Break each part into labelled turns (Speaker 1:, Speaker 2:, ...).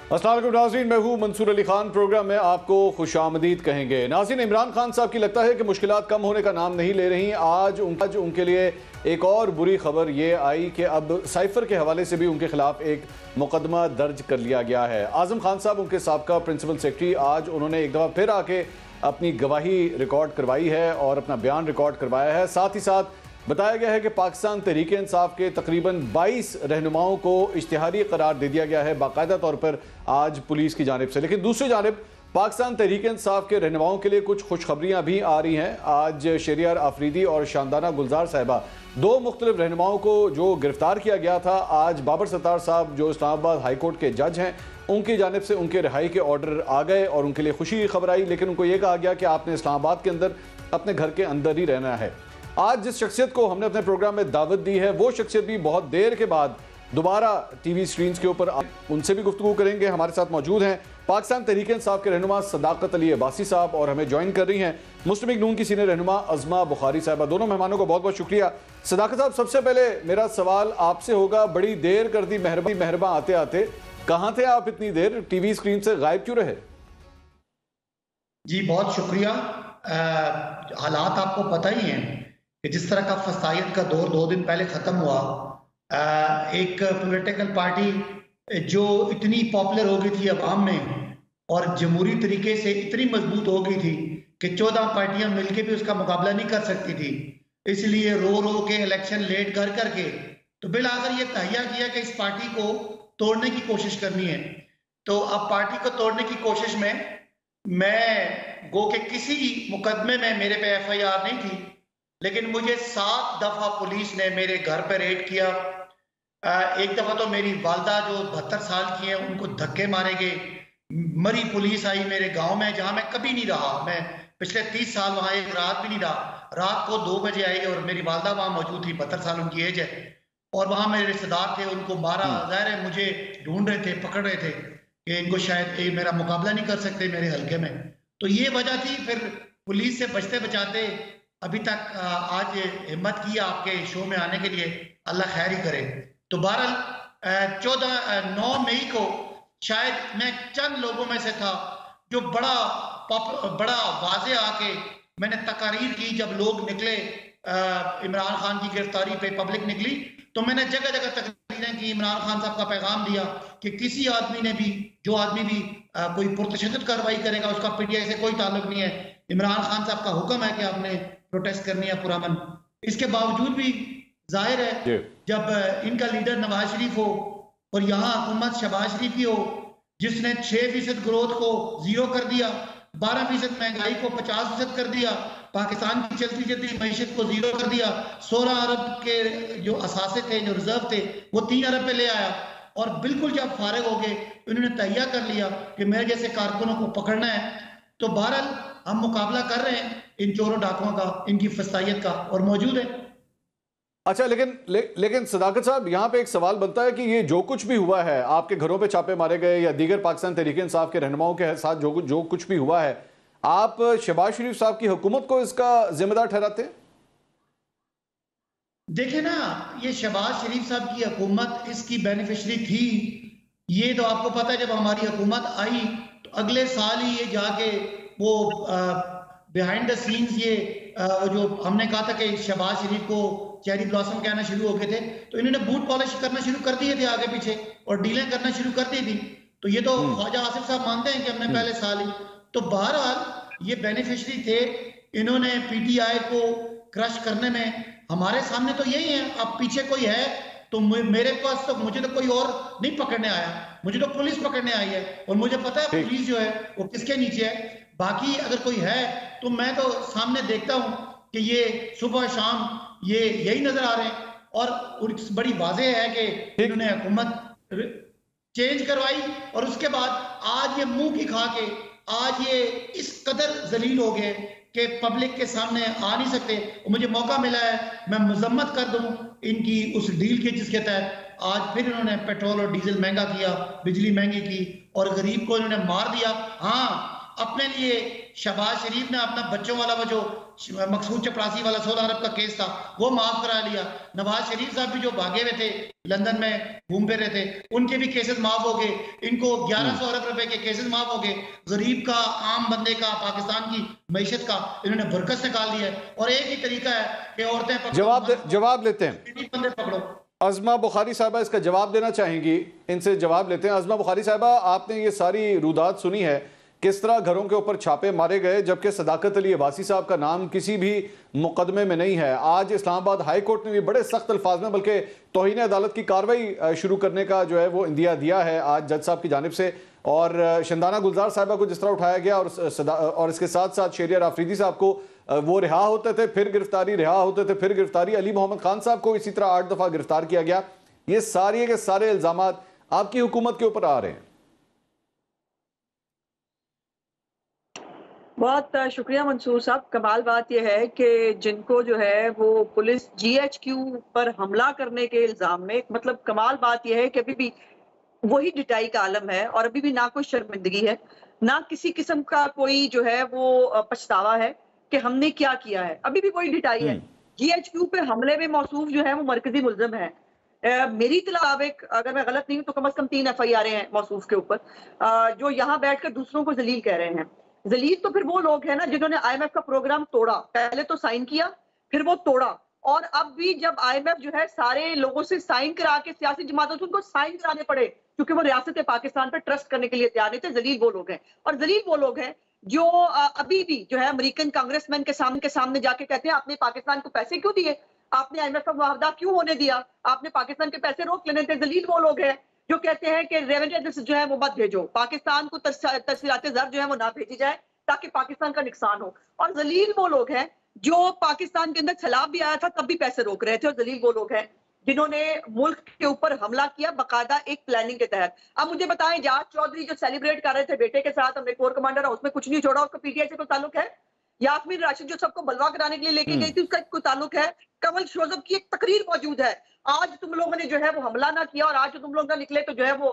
Speaker 1: अस्सलाम वालेकुम नाज़रीन, मैं हूँ मंसूर अली खान। प्रोग्राम में आपको खुशामदीद कहेंगे। नाज़रीन, इमरान खान साहब की लगता है कि मुश्किलात कम होने का नाम नहीं ले रही। आज उनके लिए एक और बुरी खबर ये आई कि अब साइफर के हवाले से भी उनके खिलाफ एक मुकदमा दर्ज कर लिया गया है। आज़म खान साहब, उनके साबका प्रिंसिपल सेक्रेटरी, आज उन्होंने एक दफ़ा फिर आके अपनी गवाही रिकॉर्ड करवाई है और अपना बयान रिकॉर्ड करवाया है। साथ ही साथ बताया गया है कि पाकिस्तान तहरीक इंसाफ के तकरीबन 22 रहनुमाओं को इश्तिहारी करार दे दिया गया है बाकायदा तौर पर आज पुलिस की जानिब से। लेकिन दूसरी जानिब पाकिस्तान तहरीक इंसाफ के रहनुमाओं के लिए कुछ खुशखबरियां भी आ रही हैं। आज शहरियार आफरीदी और शानदाना गुलजार साहिबा, दो मुख्तलिफ रहनुमाओं को जो गिरफ्तार किया गया था, आज बाबर सत्तार साहब जो इस्लामाबाद हाई कोर्ट के जज हैं, उनकी जानिब से उनके रिहाई के ऑर्डर आ गए और उनके लिए खुशी की खबर आई। लेकिन उनको ये कहा गया कि आपने इस्लामाबाद के अंदर अपने घर के अंदर ही रहना है। आज जिस शख्सियत को हमने अपने प्रोग्राम में दावत दी है, वो शख्सियत भी बहुत देर के बाद दोबारा टीवी स्क्रीन के ऊपर, उनसे भी गुफ्तगू करेंगे। हमारे साथ मौजूद हैं पाकिस्तान तहरीक इंसाफ के रहनुमा सदाकत अली अब्बासी साहब और हमें ज्वाइन कर रही हैं मुस्लिम लीग नून की सीनियर रहनुमा अज़मा बुखारी साहिबा। दोनों मेहमानों को बहुत बहुत शुक्रिया। सदाकत साहब, सबसे पहले मेरा सवाल आपसे होगा, बड़ी देर कर दी मेहरबान आते आते, कहाँ थे आप इतनी देर? टीवी स्क्रीन से गायब क्यों रहे?
Speaker 2: जी बहुत शुक्रिया। हालात आपको पता ही हैं कि जिस तरह का फसायद का दौर 2 दिन पहले ख़त्म हुआ, एक पॉलिटिकल पार्टी जो इतनी पॉपुलर हो गई थी अवाम में और जमहूरी तरीके से इतनी मजबूत हो गई थी कि 14 पार्टियां मिलकर भी उसका मुकाबला नहीं कर सकती थी। इसलिए रो रो के इलेक्शन लेट कर करके तो बिलाखिर ये तहैया किया कि इस पार्टी को तोड़ने की कोशिश करनी है। तो अब पार्टी को तोड़ने की कोशिश में मैं गो के किसी मुकदमे में मेरे पे FIR नहीं थी, लेकिन मुझे 7 दफा पुलिस ने मेरे घर पर रेड किया। एक दफा तो मेरी वालदा जो 72 साल की है उनको धक्के मारे गए। मरी पुलिस आई मेरे गांव में जहां मैं कभी नहीं रहा। मैं पिछले 30 साल वहां एक रात भी नहीं रहा। रात को 2 बजे आई और मेरी वालदा वहां मौजूद थी, 72 साल उनकी एज है, और वहां मेरे रिश्तेदार थे, उनको मारा। जाहिर है मुझे ढूंढ रहे थे, पकड़ रहे थे कि इनको शायद मेरा मुकाबला नहीं कर सकते मेरे हल्के में। तो ये वजह थी। फिर पुलिस से बचते बचाते अभी तक आज हिम्मत की आपके शो में आने के लिए, अल्लाह खैर ही करे। तो बहरहाल 9 मई को शायद मैं चंद लोगों में से था जो बड़ा वाजे आके मैंने तकारीर की। जब लोग निकले, इमरान खान की गिरफ्तारी पे पब्लिक निकली, तो मैंने जगह जगह तकरीरें की, इमरान खान साहब का पैगाम दिया कि किसी आदमी ने भी, जो आदमी भी कोई पुरतशद्दुद कार्रवाई करेगा उसका PTI से कोई ताल्लुक नहीं है। इमरान खान साहब का हुक्म है कि आपने प्रोटेस्ट करनी है पुरअमन। इसके बावजूद भी जाहिर है जब इनका लीडर नवाज शरीफ हो और यहाँ हुकूमत शहबाज शरीफ की हो जिसने 6% ग्रोथ को 0 कर दिया, 12% महंगाई को 50% कर दिया, पाकिस्तान की चलती चलती मैशत को 0 कर दिया, 16 अरब के जो असासे थे, जो रिजर्व थे, वो 3 अरब पे ले आया, और बिल्कुल जब फारिग हो गए इन्होंने तैयार कर लिया कि मेरे जैसे कारकुनों को पकड़ना है। तो बहरहाल हम मुकाबला कर रहे हैं इन चोरों डाकुओं का, इनकी फसायत का, और मौजूद है।
Speaker 1: अच्छा, लेकिन सदाकत साहब, यहाँ पे एक सवाल बनता है कि ये जो कुछ भी हुआ है, आपके घरों पे छापे मारे गए या दीगर पाकिस्तान तहरीक इंसाफ के रहनुमाओं के साथ जो कुछ भी हुआ है, आप शहबाज शरीफ साहब की हुकूमत को इसका जिम्मेदार ठहराते हैं?
Speaker 2: देखिए ना, ये शहबाज शरीफ साहब की हुकूमत इसकी बेनिफिशरी थी। ये तो आपको पता है, जब हमारी हुकूमत आई तो अगले साल ही ये जाके वो बिहाइंड द सीन्स ये जो हमने कहा था कि शहबाज शरीफ को चेरी ब्लॉसम कहना शुरू हो गए थे, तो इन्होंने बूट पॉलिश करना शुरू कर दिए थे आगे पीछे और डीलें करना शुरू कर दी थी। तो ये तो ख्वाजा आसिफ साहब मानते हैं कि हमने पहले साल ही। तो बहरहाल ये बेनिफिशरी थे। इन्होंने PTI को क्रश करने में, हमारे सामने तो यही है। अब पीछे कोई है तो मेरे पास तो, मुझे तो कोई और नहीं पकड़ने आया, मुझे तो पुलिस पकड़ने आई है, और मुझे पता है पुलिस जो है वो किसके नीचे है। बाकी अगर कोई है तो मैं तो सामने देखता हूं कि ये सुबह शाम ये यही नजर आ रहे हैं, और बड़ी वाज़ेह है कि इन्होंने हुकूमत चेंज करवाई और उसके बाद आज ये मुंह की खा के आज ये इस कदर जलील हो गए कि पब्लिक के सामने आ नहीं सकते। और मुझे मौका मिला है मैं मजम्मत कर दूं इनकी उस डील के जिसके तहत आज फिर इन्होंने पेट्रोल और डीजल महंगा किया, बिजली महंगी की, और गरीब को इन्होंने मार दिया। हाँ, अपने लिए शहबाज शरीफ ने अपना बच्चों वाला वो जो मकसूद चपरासी वाला 16 अरब का केस था वो माफ करा लिया। नवाज शरीफ साहब भी जो भागे हुए थे लंदन में घूम फिर रहे थे उनके भी केसेस माफ हो गए। इनको 1100 अरब रुपए के केसेस माफ हो गए। गरीब का, आम बंदे का, पाकिस्तान की मईशत का इन्होंने बरकत निकाल दिया है। और एक ही तरीका है कि औरतें
Speaker 1: जवाब लेते हैं।
Speaker 2: बंदे पकड़ो।
Speaker 1: अज़मा बुखारी साहबा इसका जवाब देना चाहेंगी, इनसे जवाब लेते हैं। अज़मा बुखारी साहबा, आपने ये सारी रुदात सुनी है, किस तरह घरों के ऊपर छापे मारे गए जबकि सदाकत अली अब्बासी साहब का नाम किसी भी मुकदमे में नहीं है। आज इस्लामाबाद हाई कोर्ट ने भी बड़े सख्त अल्फाज में बल्कि तौहीन अदालत की कार्रवाई शुरू करने का जो है वो इंदिया दिया है आज जज साहब की जानिब से। और शंदाना गुलजार साहबा को जिस तरह उठाया गया और इसके साथ साथ शहरियार आफरीदी साहब को वो रिहा होते थे फिर गिरफ्तारी, रिहा होते थे फिर गिरफ्तारी, अली मोहम्मद खान साहब को इसी तरह 8 दफा गिरफ्तार किया गया। ये सारे के सारे इल्जाम आपकी हुकूमत के ऊपर आ रहे हैं।
Speaker 3: बहुत शुक्रिया मंसूर साहब। कमाल बात यह है कि जिनको जो है वो पुलिस GHQ पर हमला करने के इल्जाम में, मतलब कमाल बात यह है कि अभी भी वही डिटाई का आलम है और अभी भी ना कोई शर्मिंदगी है, ना किसी किस्म का कोई जो है वो पछतावा है कि हमने क्या किया है। अभी भी वही डिटाई है। GHQ पे हमले में मौसूफ जो है वो मरकजी मुल्जिम है। मेरी इत्तला मुताबिक, अगर मैं गलत नहीं हूं तो कम से कम 3 FIR हैं मौसूफ के ऊपर, जो यहाँ बैठकर दूसरों को जलील कह रहे हैं। जलील तो फिर वो लोग हैं ना जिन्होंने IMF का प्रोग्राम तोड़ा, पहले तो साइन किया फिर वो तोड़ा, और अब भी जब IMF जो है सारे लोगों से साइन करा के सियासी जमातों से उनको साइन कराने पड़े क्योंकि वो रियासत पाकिस्तान पर ट्रस्ट करने के लिए तैयार नहीं थे। जलील वो लोग हैं। और जलील वो लोग हैं जो अभी भी जो है अमेरिकन कांग्रेसमैन के सामने जाके कहते हैं आपने पाकिस्तान को पैसे क्यों दिए, आपने IMF का मुआहदा क्यों होने दिया, आपने पाकिस्तान के पैसे रोक लेने थे। जलील वो लोग हैं जो कहते हैं कि रेवेन्यू जो है वो मत भेजो, पाकिस्तान को तस्वीराते ज़र जो है वो ना भेजी जाए ताकि पाकिस्तान का नुकसान हो। और जलील वो लोग हैं जो पाकिस्तान के अंदर सैलाब भी आया था तब भी पैसे रोक रहे थे। और जलील वो लोग हैं जिन्होंने मुल्क के ऊपर हमला किया बाकायदा एक प्लानिंग के तहत। अब मुझे बताएं, जाज चौधरी जो सेलिब्रेट कर रहे थे बेटे के साथ, हमने कोर कमांडर है, उसमें कुछ नहीं छोड़ा, उसका PTI से कोई ताल्लुक है? यास्मीन राशिद जो सबको बलवा कराने के लिए लेके गई थी उसका कोई ताल्लुक है? कमल शोजब की एक तकरीर मौजूद है। आज तुम लोगों ने जो है वो हमला ना किया और आज जो तुम लोग ना निकले तो जो है वो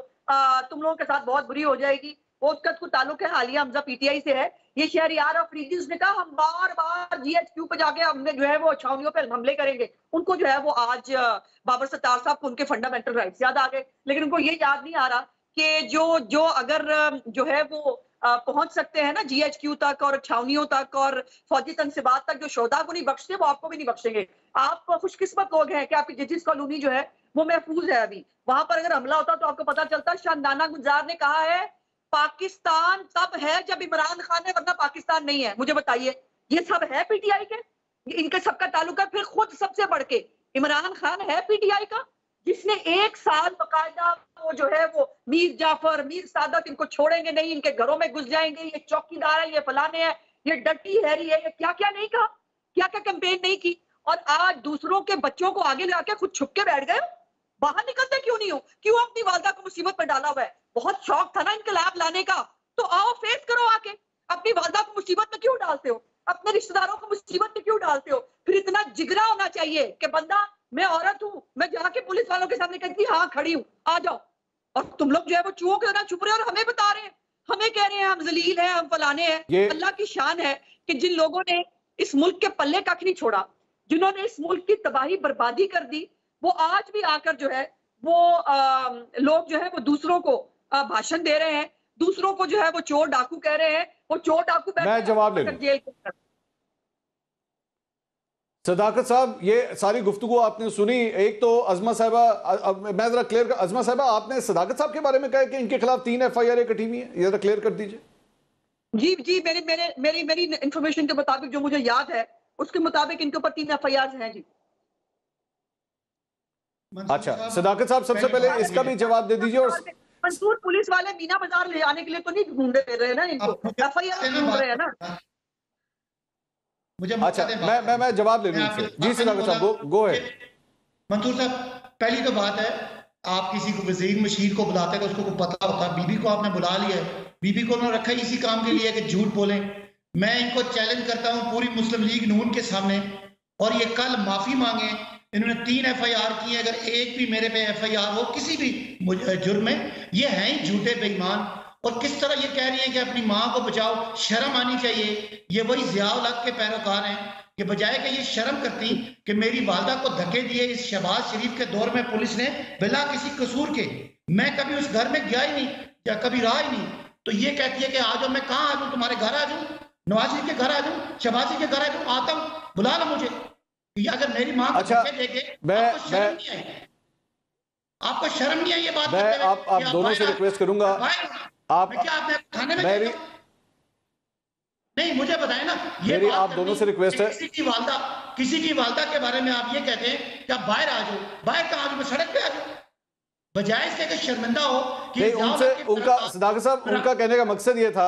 Speaker 3: तुम लोगों के साथ बहुत बुरी हो जाएगी, वो उसका कोई ताल्लुक है? आलिया हमजा PTI से है। ये शहरियार अफरीदी ने कहा हम बार बार GHQ पे जाके हमने जो है वो छावनियों पे हमले करेंगे। उनको जो है वो आज बाबर सत्तार साहब को उनके फंडामेंटल राइट्स याद आ गए, लेकिन उनको ये याद नहीं आ रहा कि जो अगर जो है वो पहुंच सकते हैं ना GHQ तक और छावनियों तक और फौजी तनसीबात तक, जो शोधा को नहीं बख्शते वो आपको भी नहीं बख्शेंगे। आप खुशकिस्मत लोग हैं कि आपकी जजिस कॉलोनी जो है वो महफूज है। अभी वहां पर अगर हमला होता तो आपको पता चलता। शंदाना गुलजार ने कहा है पाकिस्तान तब है जब इमरान खान है, वरना पाकिस्तान नहीं है। मुझे बताइए, ये सब है PTI के? इनके सबका ताल्लुक है? फिर खुद सबसे बढ़ के इमरान खान है PTI का, जिसने 1 साल बकायदा वो जो है वो मीर जाफर, मीर सादत, इनको छोड़ेंगे नहीं, इनके घरों में घुस जाएंगे, ये चौकीदार है, ये फलाने हैं, ये डटी हैरी है, ये क्या क्या नहीं कहा, क्या क्या कैंपेन नहीं की। और आज दूसरों के बच्चों को आगे लगा के खुद छुप के बैठ गए। बाहर निकलते क्यों नहीं हो? क्यों अपनी वालदा को मुसीबत में डाला हुआ है? बहुत शौक था ना इनकलाब लाने का, तो आओ फेस करो आके। अपनी वालदा को मुसीबत में क्यों डालते हो? अपने रिश्तेदारों को मुसीबत में क्यों डालते हो? फिर इतना जिगरा होना चाहिए कि बंदा, मैं औरत हूं, मैं जाके पुलिस वालों के सामने कहती हाँ खड़ी हूं, आ जाओ। और तुम लोग जो है वो चूहों के तरह छुप रहे हो और हमें बता रहे हैं, हमें कह रहे हैं हम जलील हैं, हम फलाने हैं। अल्लाह की शान है कि जिन लोगों ने इस मुल्क के पल्ले कख नहीं छोड़ा, जिन्होंने इस मुल्क की तबाही बर्बादी कर दी, वो आज भी आकर जो है वो लोग जो है वो दूसरों को भाषण दे रहे हैं, दूसरों को जो है वो चोर डाकू कह रहे हैं। वो चोर डाकू
Speaker 1: मैं जवाब ले लूं।
Speaker 3: जेल के अंदर।
Speaker 1: सदाकत साहब, ये सारी गुफ्तगू आपने सुनी। एक तो अज़मा साहिबा, मैं जरा क्लियर कर, अज़मा साहिबा आपने सदाकत साहब के बारे में कहा कि इनके खिलाफ 3 FIR कटी हुई है, ये जरा क्लियर कर दीजिए।
Speaker 3: जी जी, मेरी इंफॉर्मेशन के मुताबिक जो मुझे याद है उसके मुताबिक इनके ऊपर 3 FIR हैं जी।
Speaker 1: अच्छा सदाकत साहब, सबसे पहले इसका भी जवाब दे दीजिए। और
Speaker 3: मंसूर, पुलिस वाले मीना बाजार ले जाने के लिए तो नहीं ढूंढे रहे ना इनको, FIR ढूंढ रहे हैं ना।
Speaker 1: अच्छा, मैं जवाब ले लूं इनसे। जी सदाकत साहब, गो है।
Speaker 2: मंसूर साहब, पहली तो बात है, आप किसी को वजीर मशीर को बुलाते तो उसको पता होता। बीबी को आपने बुला लिया, बीबी को उन्होंने रखा इसी काम के लिए कि झूठ बोलें। मैं इनको चैलेंज करता हूं पूरी मुस्लिम लीग नून के सामने, और ये कल माफी मांगे। इन्होंने 3 FIR की है, अगर एक भी मेरे पे FIR हो किसी भी जुर्म में, ये हैं ही झूठे बेईमान। और किस तरह ये कह रही हैं कि अपनी माँ को बचाओ, शर्म आनी चाहिए। ये वही ज़िया-उल हक के पैरोकार हैं कि बजाय कि ये शर्म करती कि मेरी वालदा को धक्के दिए इस शहबाज शरीफ के दौर में पुलिस ने बिला किसी कसूर के, मैं कभी उस घर में गया ही नहीं या कभी रहा ही नहीं, तो ये कहती है कि आ जाओ, मैं कहाँ आ जाऊँ, तुम्हारे घर आ जाऊँ, नवाज शरीफ के घर आ जाऊँ, शहबाज शरीफ के घर आ जाऊँ, आता हूँ, बुला लो मुझे। अगर मेरी माँ को धक्के देके आपको शर्म नहीं आई, आपको शर्म नहीं आई ये बात?
Speaker 1: मैं आप दोनों से रिक्वेस्ट करूंगा, आप
Speaker 2: क्या आपने खाने में नहीं, मुझे बताएं ना, ये
Speaker 1: मेरी आप दोनों से रिक्वेस्ट है।
Speaker 2: किसी की वालदा के बारे में आप ये कहते हैं कि आप बाहर आ जाओ, बाहर कहाँ आ जाओ, सड़क पे आ जाओ, बजाय इसके कि शर्मिंदा हो कि
Speaker 1: नहीं, उनसे उनका सदाकत साहब, उनका कहने का मकसद ये था,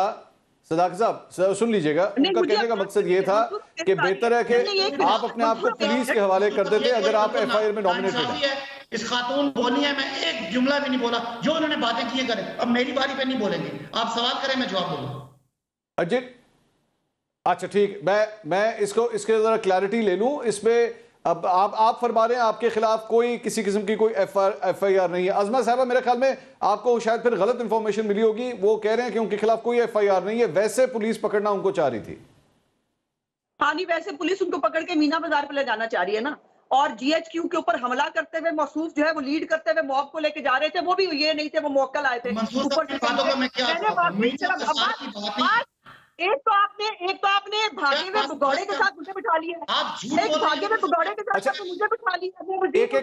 Speaker 1: सदाकत साहब सुन लीजिएगा, उनका कहने का मकसद ये था कि बेहतर है कि आप अपने आप को पुलिस के हवाले कर देते अगर आप एफआईआर में नॉमिनेटेड हैं।
Speaker 2: इस खातून बोली है, मैं एक जुमला भी नहीं बोला, जो उन्होंने बातें की करें, अब मेरी बारी पे नहीं बोलेंगे, आप सवाल करें मैं जवाब दूंगा।
Speaker 1: अजीत, अच्छा ठीक, मैं इसको इसके जरा क्लैरिटी ले लूं इसमें। अब आप फरमा रहे हैं आपके खिलाफ कोई किसी किस्म की कोई एफआईआर नहीं है। अजमा साहबा, मेरे ख्याल में आपको शायद फिर गलत इंफॉर्मेशन मिली होगी, वो कह रहे हैं कि उनके खिलाफ कोई एफआईआर नहीं है, वैसे पुलिस पकड़ना उनको चाह रही थी।
Speaker 3: हाँ नहीं, वैसे पुलिस उनको पकड़ के मीना बाजार पे ले जाना चाह रही है ना, और जीएचक्यू के ऊपर हमला करते हुए मौसूफ जो है वो लीड करते हुए मॉब को लेके जा रहे थे, वो भी ये नहीं थे, वो मौकल आए थे। एक तो आपने भागे हुए भगौड़े के साथ मुझे बिठा लिया, भागे हुए भगौड़े के साथ मुझे बिठा लिया।
Speaker 1: एक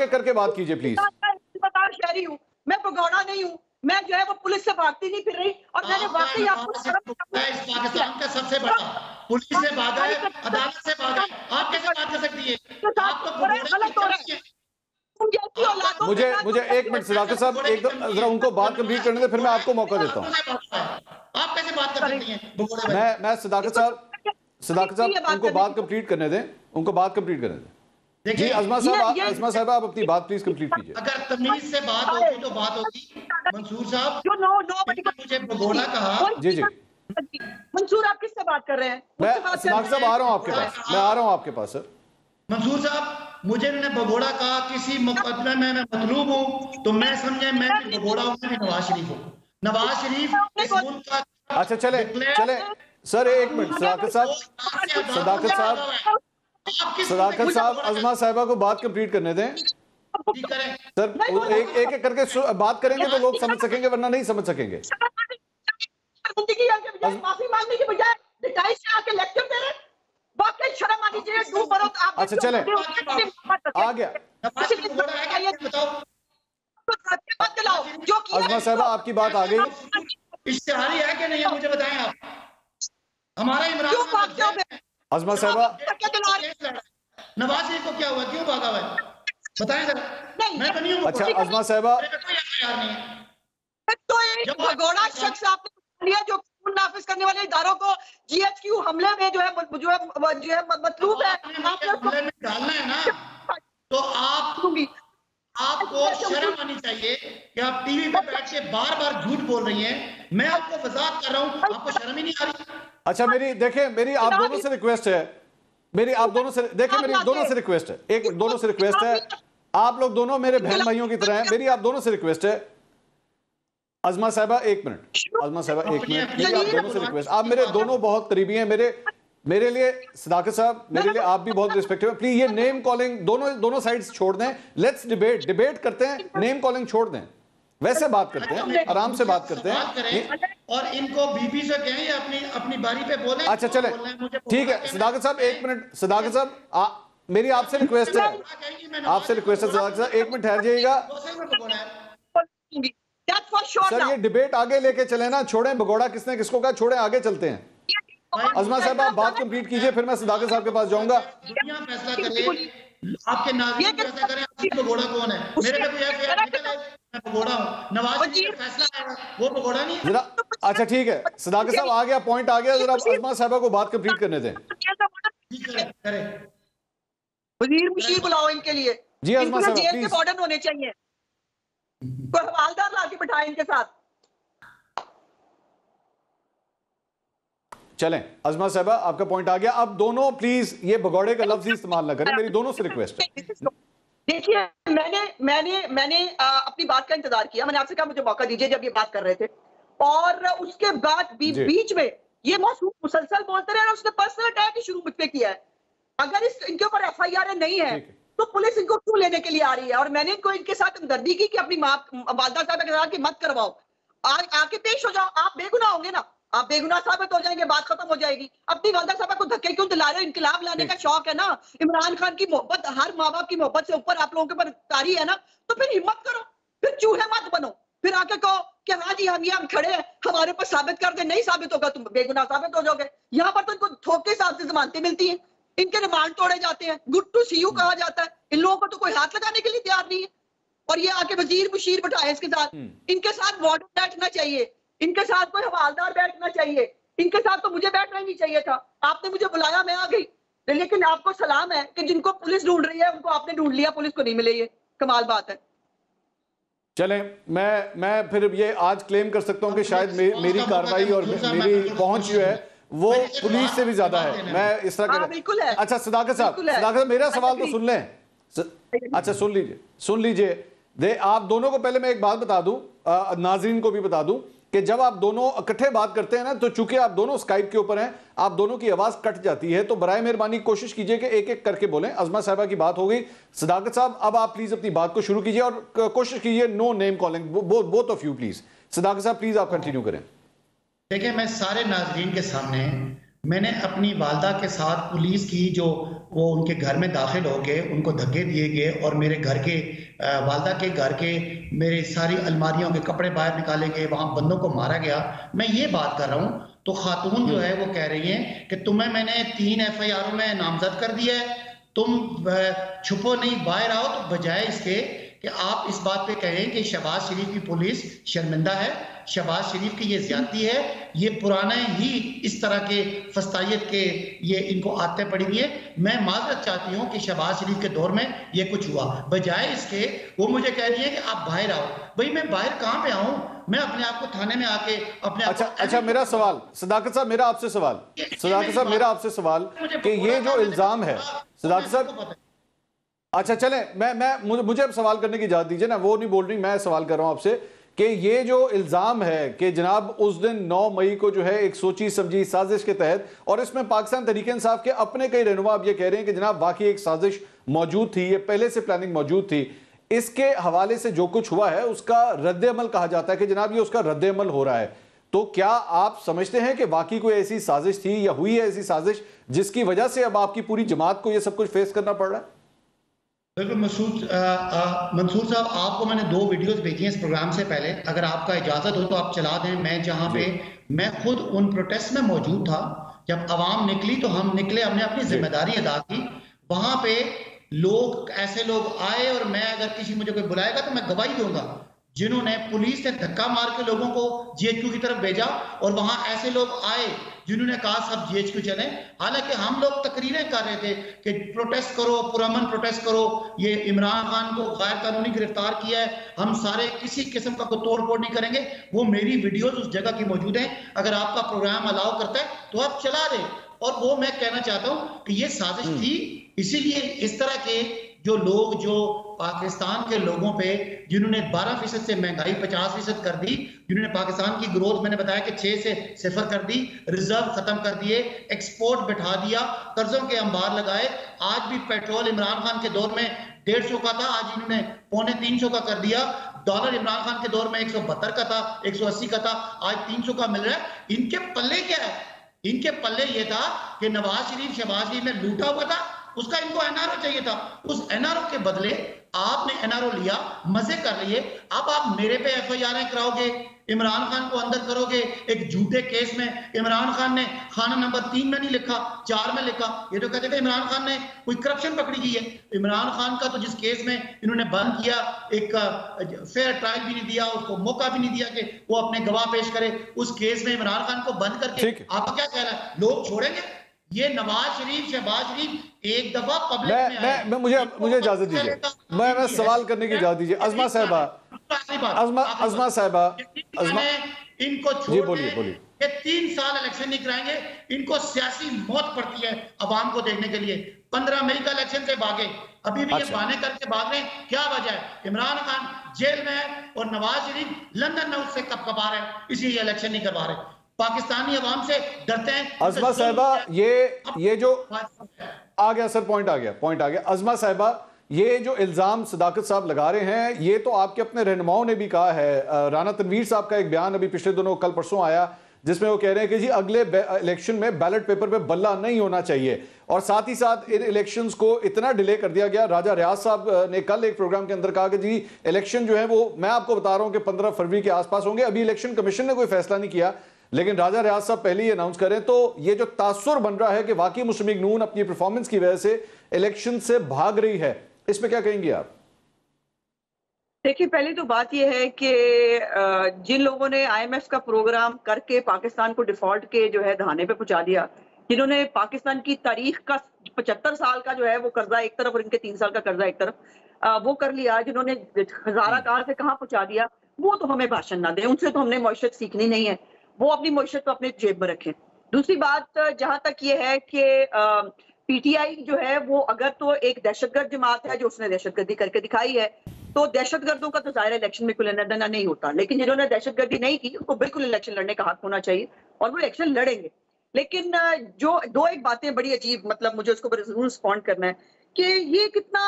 Speaker 1: एक करके बात कीजिए प्लीज।
Speaker 3: शहरी हूँ मैं, भगौड़ा नहीं हूँ मैं, जो है वो पुलिस से भागती नहीं फिर रही, और मैंने वाकई आपको
Speaker 2: पाकिस्तान का सबसे बड़ा पुलिस से भागा है, अदालत से भागा है, आप कैसे बात कर सकती है?
Speaker 1: मुझे एक मिनट सदाकत साहब, एकदम जरा उनको बात कंप्लीट करने दे, फिर मैं आपको मौका देता हूँ।
Speaker 2: आप कैसे बात कर सकती हैं?
Speaker 1: मैं सदाकत साहब उनको बात कंप्लीट करने दें, उनको बात कंप्लीट करने दें। जी अजमा साहब आप अपनी बात प्लीज कंप्लीट कीजिए।
Speaker 2: अगर तमीज से बात होगी तो बात होगी। मंसूर साहब, मुझे भगोड़ा कहा।
Speaker 1: जी जी
Speaker 3: मंसूर, आप किससे बात कर रहे हैं?
Speaker 1: मैं सदाकत साहब आ रहा हूँ आपके पास, मैं आ रहा हूँ आपके पास सर।
Speaker 2: मंसूर साहब, मुझे उन्होंने भगोड़ा कहा, किसी मुकदमे में मैं मतलूब हूँ, तो मैं समझे मैं भी भगोड़ा हूँ, मैं भी नवाज शरीफ हूँ। नवाज शरीफ इस मुल्क का।
Speaker 1: अच्छा चले सर, एक मिनट सदाकत साहब अजमा साहिबा को बात कंप्लीट करने दें सर। एक एक करके बात करेंगे तो लोग समझ सकेंगे, वरना नहीं समझ सकेंगे।
Speaker 3: माफी मांगने की बजाय डिटाई से आके लेक्चर दे रहे, वाकई शर्म आनी चाहिए।
Speaker 1: अच्छा चले, आ गया अजमा साहिबा, आपकी बात आ गई।
Speaker 2: इश्तिहारी है कि नहीं है मुझे बताएं आप। हमारा इमरान
Speaker 1: अजमा साहिबा,
Speaker 2: नवाज शरीफ को क्या हुआ, क्यों भागा हुआ है, बताएं जरा। मैं तो नहीं हूं।
Speaker 1: अच्छा अजमा साहिबा,
Speaker 3: तो एक भगोड़ा शख्स आपने लिया जो कानून नाफिज करने वाले इदारों को जीएचक्यू हमले में जो है मतलूब है,
Speaker 2: हमले में डालना है ना, तो आपको शर्म आनी चाहिए कि आप टीवी पे बैठ के बार बार झूठ बोल रही हैं। मैं आपको वजाहत कर रहा हूं, आपको शर्म ही नहीं आ रही।
Speaker 1: अच्छा मेरी आप दोनों से रिक्वेस्ट है, मेरी दोनों से रिक्वेस्ट है, दोनों से रिक्वेस्ट है, आप लोग दोनों मेरे बहन भाइयों की तरह हैं, मेरी आप दोनों से रिक्वेस्ट है। अजमा साहिबा एक मिनट, मेरी आप दोनों से रिक्वेस्ट, आप मेरे दोनों बहुत करीबी हैं, मेरे लिए सदाकत साहब, मेरे लिए आप भी बहुत रिस्पेक्टिव है। प्लीज ये नेम कॉलिंग दोनों साइड्स छोड़ दें, लेट्स डिबेट करते हैं, नेम कॉलिंग छोड़ दें, वैसे बात करते हैं, आराम से बात करते हैं।
Speaker 2: और इनको बीबी से कहें अपनी बारी पे बोलें।
Speaker 1: अच्छा चले ठीक है सदाकत साहब, एक मिनट सदाकत साहब, मेरी आपसे रिक्वेस्ट है, सदाकत साहब एक मिनट ठहर जाइएगा सर। ये डिबेट आगे लेके चले ना, छोड़ें भगोड़ा किसने किसको कहा, छोड़ें आगे चलते हैं। अजमा साहब आप बात कंप्लीट कीजिए, फिर मैं सदाकत साहब के पास जाऊंगा।
Speaker 2: दुनिया फैसला करे, आपके नाज़रीन फैसला करें आपकी भगोड़ा कौन है। मेरे पे कोई एफआईआर निकल है, मैं भगोड़ा हूं, नवाज शरीफ का फैसला आएगा, वो भगोड़ा नहीं है
Speaker 1: जरा। अच्छा ठीक है सदाकत साहब, आ गया पॉइंट आ गया, जरा अजमा साहबा को बात कंप्लीट करने दें।
Speaker 3: वजीर मुशीर बुलाओ इनके लिए।
Speaker 1: जी अजमा साहब
Speaker 3: जेल के वार्डन होने चाहिए, कोई हवालदार लाके बिठाए इनके साथ।
Speaker 1: चलें अजमा साहबा, आपका पॉइंट आ गया। अब दोनों प्लीज ये भगौड़े का लफ्ज इस्तेमाल ना करें, मेरी दोनों से रिक्वेस्ट है।
Speaker 3: देखिए मैंने अपनी बात का इंतजार किया, मैंने आपसे कहा मुझे मौका दीजिए जब ये बात कर रहे थे, और उसके बाद बीच में ये मुसलसल बोलते रहे, उसने पर्सनल अटैक शुरू मुझ पे किया है। अगर इनके ऊपर FIR नहीं है तो पुलिस इनको क्यों लेने के लिए आ रही है? और मैंने इनको इनके साथ हमदर्दी की कि अपनी माँ वालदा साहब के साथ कि मत करवाओ, आके पेश हो जाओ, आप बेगुनाह होंगे ना, आप बेगुनाह साबित हो जाएंगे, बात खत्म हो जाएगी। अपनी वालदा साहब को धक्के क्यों दिला रहे हो? इनकलाब लाने का शौक है ना, इमरान खान की मोहब्बत, हर माँ बाप की मोहब्बत से ऊपर आप लोगों के ऊपर तारी है ना, तो फिर हिम्मत करो, फिर चूहे मत बनो, फिर आके कहो कि हाँ जी हम यहाँ खड़े हैं, हमारे ऊपर साबित कर दे। नहीं साबित होगा तुम बेगुनाह साबित हो जाओगे। यहाँ पर तो इनको थोक के हिसाब से जमानतें मिलती हैं, इनके रिमांड तोड़े जाते हैं, गुड टू सी यू कहा जाता है। इन लोगों को तो कोई हाथ लगाने के लिए तैयार नहीं है। और ये आके वजीर मुशीर बैठाए इसके साथ, इनके साथ वार्डन बैठना चाहिए, इनके साथ कोई हवालदार बैठना चाहिए, इनके साथ तो मुझे बैठना ही नहीं चाहिए था। आपने मुझे बुलाया, मैं आ गई, लेकिन आपको सलाम है कि जिनको पुलिस ढूंढ रही है उनको आपने ढूंढ लिया, पुलिस को नहीं मिले। ये कमाल बात है।
Speaker 1: चलें, मैं फिर ये आज क्लेम कर सकता हूं कि शायद मेरी कार्रवाई और मेरी पहुंच जो है वो पुलिस से भी ज्यादा है। मैं इस तरह
Speaker 3: बिल्कुल है।
Speaker 1: अच्छा सदाकत साहब मेरा सवाल तो सुन लें। अच्छा सुन लीजिए आप दोनों को पहले मैं एक बात बता दूं, नाजरीन को भी बता दूं कि जब आप दोनों इकट्ठे बात करते हैं ना, तो चूंकि आप दोनों स्काइप के ऊपर हैं, आप दोनों की आवाज कट जाती है, तो बराए मेहरबानी कोशिश कीजिए कि एक एक करके बोलें। अजमा साहिबा की बात हो गई, सदाकत साहब अब आप प्लीज अपनी बात को शुरू कीजिए और कोशिश कीजिए no name calling, both of you please. Sadaqat साहब प्लीज आप कंटिन्यू करें।
Speaker 2: देखिए, मैं सारे नाजरीन के सामने मैंने अपनी वालदा के साथ पुलिस की जो वो उनके घर में दाखिल हो गए, उनको धक्के दिए गए और मेरे घर के वालदा के घर के मेरे सारी अलमारियों के कपड़े बाहर निकाले गए, वहां बंदों को मारा गया। मैं ये बात कर रहा हूँ तो खातून जो है वो कह रही है कि तुम्हें मैंने 3 FIR में नामजद कर दिया है, तुम छुपो नहीं, बाहर आओ। तो बजाय इसके कि आप इस बात पे कहें कि शहबाज शरीफ की पुलिस शर्मिंदा है, शहबाज शरीफ की ये ज्यादती है, ये पुराने ही इस तरह के फस्तायत के ये इनको आदतें पड़ी हुई है। मैं माजरत चाहती हूँ कि शहबाज शरीफ के दौर में ये कुछ हुआ, बजाय इसके वो मुझे कह रही है कि आप बाहर आओ। भाई मैं बाहर कहाँ पे आऊँ? मैं अपने आप को थाने में आके अपने
Speaker 1: अच्छा मेरा सवाल, सदाकत साहब मेरा आपसे सवाल, सदाकत साहब मेरा आपसे सवाल कि ये जो इल्जाम है, सदाकत साहब अच्छा चलें, मुझे अब सवाल करने की इजाजत दीजिए ना, वो नहीं बोल रही, मैं सवाल कर रहा हूं आपसे कि ये जो इल्जाम है कि जनाब उस दिन 9 मई को जो है एक सोची समझी साजिश के तहत, और इसमें पाकिस्तान तहरीक इंसाफ के अपने कई रहनुमा अब ये कह रहे हैं कि जनाब वाकई एक साजिश मौजूद थी, ये पहले से प्लानिंग मौजूद थी, इसके हवाले से जो कुछ हुआ है उसका रद्द अमल कहा जाता है कि जनाब ये उसका रद्द अमल हो रहा है। तो क्या आप समझते हैं कि वाकई कोई ऐसी साजिश थी या हुई है ऐसी साजिश जिसकी वजह से अब आपकी पूरी जमात को यह सब कुछ फेस करना पड़ रहा है?
Speaker 2: बिल्कुल मंसूर साहब, आपको मैंने 2 वीडियोस भेजी हैं इस प्रोग्राम से पहले, अगर आपका इजाजत हो तो आप चला दें। मैं जहां पे मैं खुद उन प्रोटेस्ट में मौजूद था, जब आवाम निकली तो हम निकले, हमने अपनी जिम्मेदारी अदा की। वहां पे लोग ऐसे लोग आए और मैं अगर किसी मुझे कोई बुलाएगा तो मैं गवाही दूंगा, जिन्होंने पुलिस ने धक्का मार के लोगों को GHQ की तरफ भेजा और वहां ऐसे लोग आए जिन्होंने कहा सब GHQ चलें। हालांकि हम लोग तकरीरें कर रहे थे कि प्रोटेस्ट करो, पुरअमन प्रोटेस्ट करो, ये इमरान खान को गैर कानूनी गिरफ्तार किया है, हम सारे किसी किस्म का कोई तोड़ फोड़ नहीं करेंगे। वो मेरी वीडियोस उस जगह की मौजूद हैं, अगर आपका प्रोग्राम अलाउ करता है तो आप चला दें। और वो मैं कहना चाहता हूं कि ये साजिश थी, इसीलिए इस तरह के जो लोग जो पाकिस्तान के लोगों पे जिन्होंने 12% से महंगाई 50% कर दी, जिन्होंने पाकिस्तान की ग्रोथ मैंने बताया कि 6 से 0 कर दी, रिजर्व खत्म कर दिए, एक्सपोर्ट बैठा दिया, कर्जों के अंबार लगाए। आज भी पेट्रोल इमरान खान के दौर में 150 का था, आज इन्होंने 250 का कर दिया। डॉलर इमरान खान के दौर में 172 का था, 180 का था, आज 300 का मिल रहा है। इनके पल्ले क्या है? इनके पल्ले ये था कि नवाज शरीफ शहबाज शरीफ ने लूटा हुआ था, उसका इनको NRO चाहिए था। उस NRO के बदले आपने NRO लिया, मजे कर लिए। अब आप मेरे पे FIR कराओगे, इमरान खान को अंदर करोगे। एक झूठे केस में इमरान खान ने खाना नंबर 3 में नहीं लिखा, 4 में लिखा। ये तो कहते थे इमरान खान ने कोई करप्शन पकड़ी गई है। इमरान खान का तो जिस केस में इन्होंने बंद किया, एक फेयर ट्रायल भी नहीं दिया, उसको मौका भी नहीं दिया कि वो अपने गवाह पेश करे, उस केस में इमरान खान को बंद करके आपका क्या कहना है, लोग छोड़ेंगे? ये नवाज शरीफ शहबाज शरीफ एक दफा पब्लिक में
Speaker 1: मुझे इजाजत दीजिए, मैं सवाल करने की इजाजत दीजिए। अजमा साहिबा
Speaker 2: इनको छोड़ दें, ये 3 साल इलेक्शन नहीं कराएंगे। इनको सियासी मौत पड़ती है अवाम को देखने के लिए। 15 मई का इलेक्शन से भागे, अभी भी ये
Speaker 1: अच्छा।
Speaker 2: बहाने करके भाग रहे हैं। क्या वजह है? इमरान खान जेल में है और नवाज शरीफ लंदन में उससे कपकपा रहे हैं, इसलिए इलेक्शन नहीं करवा रहे। पाकिस्तानी अवाम से डरते हैं।
Speaker 1: अज़मा साहिबा, ये जो आ गया सर, पॉइंट आ गया। अज़मा साहिबा, ये जो इल्जाम सदाकत साहब लगा रहे हैं, ये तो आपके अपने रहनुमाओं ने भी कहा है। राना तनवीर साहब का एक बयान अभी पिछले दिनों कल परसों आया, जिसमें वो कह रहे हैं कि जी अगले इलेक्शन में बैलेट पेपर पे बल्ला नहीं होना चाहिए, और साथ ही साथ इन इलेक्शंस को इतना डिले कर दिया गया। राजा रियाज साहब ने कल एक प्रोग्राम के अंदर कहा कि जी इलेक्शन जो है वो, मैं आपको बता रहा हूं कि 15 फरवरी के आसपास होंगे। अभी इलेक्शन कमीशन ने कोई फैसला नहीं किया, लेकिन राजा रियाज साहब पहले ही अनाउंस करें। तो ये जो तासुर बन रहा है कि वाकई मुस्लिम लीग नून अपनी परफॉर्मेंस की वजह से इलेक्शन से भाग रही है, इस पे क्या कहेंगे आप?
Speaker 3: देखिए, पहली तो बात यह है कि जिन लोगों ने आईएमएफ का प्रोग्राम करके पाकिस्तान को डिफॉल्ट के जो है दहाने पे पहुंचा दिया, जिन्होंने पाकिस्तान की तारीख का 75 साल का जो है वो कर्जा एक तरफ और इनके 3 साल का कर्जा एक तरफ, वो कर लिया, जिन्होंने हजारा कहां से कहां पहुंचा दिया, वो तो हमें भाषण ना दें, उनसे तो हमने मईशत सीखनी नहीं है। वो अपनी मईशत तो अपने जेब में रखें। दूसरी बात जहां तक ये है कि पीटीआई जो है वो अगर तो एक दहशतगर्द जमात है जो उसने दहशतगर्दी करके दिखाई है, तो दहशतगर्दों का तो ज़ाहिर इलेक्शन में कोई लेना देना नहीं होता, लेकिन जिन्होंने दहशतगर्दी नहीं की उनको बिल्कुल इलेक्शन लड़ने का हक होना चाहिए और वो इलेक्शन लड़ेंगे। लेकिन जो दो एक बातें बड़ी अजीब, मतलब मुझे उसको जरूर रिस्पॉन्ड करना है कि ये कितना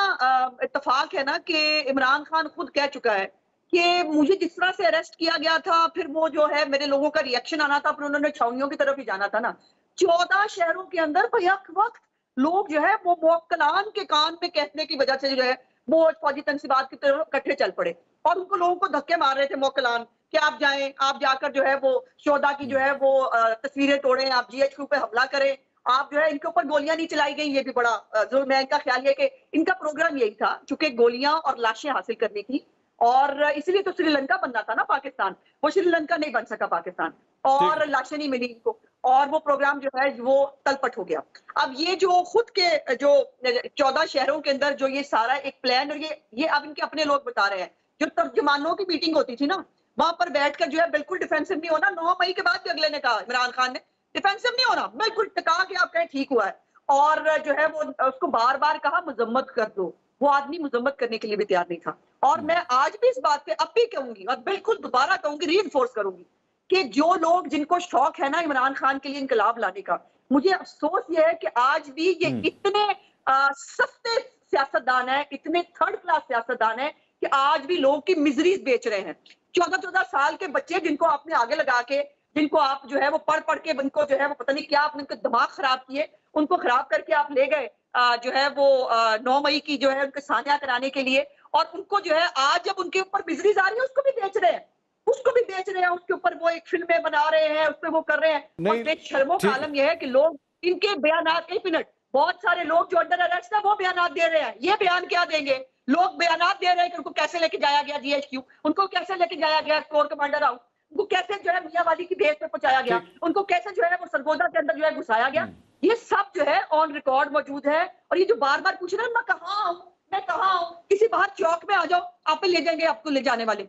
Speaker 3: इत्तेफाक है ना कि इमरान खान खुद कह चुका है कि मुझे जिस तरह से अरेस्ट किया गया था, फिर वो जो है मेरे लोगों का रिएक्शन आना था, फिर उन्होंने छावनियों की तरफ ही जाना था ना। 14 शहरों के अंदर भयक वक्त लोग जो है वो मोक्कलान के कान में कहने की वजह से जो है वो फौजी तनसीबात की तरफ इकट्ठे चल पड़े और उनको लोगों को धक्के मार रहे थे मोक्कलान कि आप जाएं, आप जाकर जो है वो शोधा की जो है वो तस्वीरें तोड़ें, आप जीएचक्यू पे हमला करें, आप जो है इनके ऊपर गोलियां नहीं चलाई गई। ये भी बड़ा जुल्म है। इनका ख्याल है कि इनका प्रोग्राम यही था, चूंकि गोलियां और लाशें हासिल करनी थी, और इसलिए तो श्रीलंका बनना था ना पाकिस्तान, वो श्रीलंका नहीं बन सका पाकिस्तान, और लाशें नहीं मिली इनको, और वो प्रोग्राम जो है वो तलपट हो गया। अब ये जो खुद के जो 14 शहरों के अंदर जो ये सारा एक प्लान, और ये अब इनके अपने लोग बता रहे हैं, जो तर्जुमानों की मीटिंग होती थी ना, वहां पर बैठकर जो है बिल्कुल डिफेंसिव नहीं होना। 9 मई के बाद भी अगले ने कहा, इमरान खान ने, डिफेंसिव नहीं होना, बिल्कुल टिका के आप कहें ठीक हुआ है, और जो है वो उसको बार बार कहा मजम्मत कर दो। वो आदमी मजम्मत करने के लिए भी तैयार नहीं था। और मैं आज भी इस बात पे अब भी कहूंगी और बिल्कुल दोबारा कहूंगी, रीइंफोर्स करूंगी कि जो लोग, जिनको शौक है ना इमरान खान के लिए इनकलाब लाने का, मुझे अफसोस ये है कि आज भी ये इतने सस्ते सियासतदान है, इतने थर्ड क्लास सियासतदान है कि आज भी लोगों की मिजरीज बेच रहे हैं। 14-14 साल के बच्चे जिनको आपने आगे लगा के, जिनको आप जो है वो पढ़ पढ़ के उनको जो है वो पता नहीं क्या आपने उनके दिमाग खराब किए, उनको खराब करके आप ले गए जो है वो 9 मई की जो है उनके सानिया कराने के लिए, और उनको जो है आज जब उनके ऊपर बिजरीज आ रही है उसको भी बेच रहे हैं, उसके ऊपर वो एक फिल्में बना रहे हैं, उस पर वो कर रहे हैं। और शर्मों का आलम यह है कि लोग इनके बयानात, एक मिनट, बहुत सारे लोग जो अंडर अरेस्ट है वो बयानात दे रहे हैं। ये बयान क्या देंगे? लोग बयानात दे रहे हैं कि उनको कैसे लेके जाया गया जीएचक्यू, उनको कैसे लेके जाया गया कोर कमांडर हाउस, उनको कैसे जो है मियांवाली की बेस पे पहुंचाया गया, उनको कैसे जो है वो सरगोदा के अंदर जो है घुसाया गया। ये सब जो है ऑन रिकॉर्ड मौजूद है। और ये जो बार बार पूछ रहे हैं मैं कहाँ हूँ, किसी बाहर चौक में आ जाओ, आप ले जाएंगे आपको ले जाने वाले।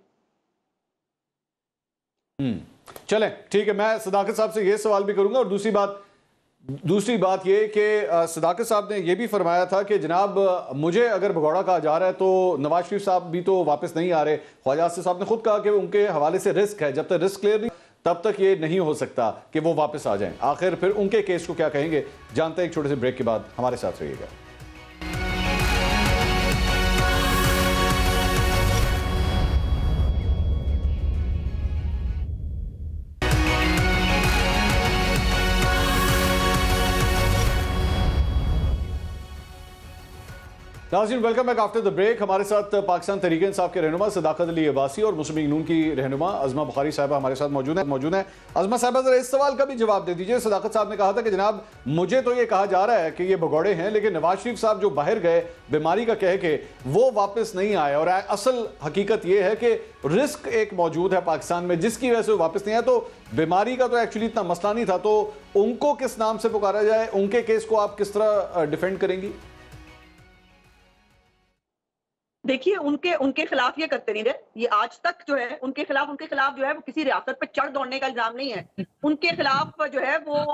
Speaker 1: चलें, ठीक है, मैं सदाकत साहब से ये सवाल भी करूंगा। और दूसरी बात ये कि सदाकत साहब ने यह भी फरमाया था कि जनाब मुझे अगर भगौड़ा कहा जा रहा है तो नवाज शरीफ साहब भी तो वापस नहीं आ रहे। ख्वाजा आसिफ साहब ने खुद कहा कि उनके हवाले से रिस्क है, जब तक रिस्क क्लियर नहीं तब तक ये नहीं हो सकता कि वो वापस आ जाएं। आखिर फिर उनके केस को क्या कहेंगे, जानते हैं एक छोटे से ब्रेक के बाद। हमारे साथ रहिएगा। नाज़रीन, welcome back after the break. हमारे साथ पाकिस्तान तहरीक इंसाफ के रहनुमा सदाकत अली अब्बासी और मुस्लिम लीग नून की रहनुमा अज़मा बुखारी साहिबा हमारे साथ मौजूद है। अज़मा साहिबा, जरा इस सवाल का भी जवाब दे दीजिए। सदाकत साहब ने कहा था कि जनाब मुझे तो ये कहा जा रहा है कि ये भगौड़े हैं, लेकिन नवाज शरीफ साहब जो बाहर गए बीमारी का कह के वो वापस नहीं आए, और असल हकीकत ये है कि रिस्क एक मौजूद है पाकिस्तान में जिसकी वजह से वो वापस नहीं आया। तो बीमारी का तो एक्चुअली इतना मसला नहीं था, तो उनको किस नाम से पुकारा जाए, उनके केस को आप किस तरह डिफेंड करेंगी?
Speaker 3: देखिए उनके उनके खिलाफ ये करते नहीं रहे, ये आज तक जो है उनके खिलाफ जो है वो किसी रियासत पे चढ़ दौड़ने का इल्जाम नहीं है। उनके खिलाफ जो है वो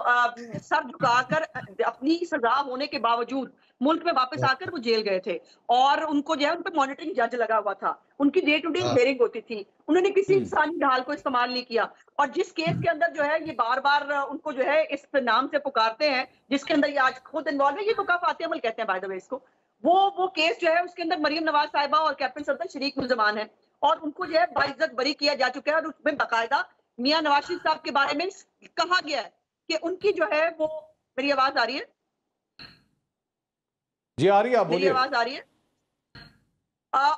Speaker 3: सर झुकाकर अपनी सजा होने के बावजूद मुल्क में वापस आकर वो जेल गए थे और उनको जो है उन पे मॉनिटरिंग जज लगा हुआ था, उनकी डे टू डे हियरिंग होती थी, उन्होंने किसी इंसानी ढाल को इस्तेमाल नहीं किया। और जिस केस के अंदर जो है ये बार बार उनको जो है इस नाम से पुकारते हैं जिसके अंदर ये आज खुद इन्वॉल्व है, ये तो काफी अमल कहते हैं बाय द वे इसको, वो केस जो है उसके अंदर मरियम नवाज साहिबा और कैप्टन सफदर शरीक मुल्जमान है और उनको जो है बाइज्जत बरी किया जा चुका है और उसमें बाकायदा मियां नवाज शरीफ साहब के बारे में कहा गया है कि उनकी जो है वो, मेरी आवाज आ रही है?
Speaker 1: जी आ रही है, आप बोलिए।
Speaker 3: मेरी आवाज आ रही है?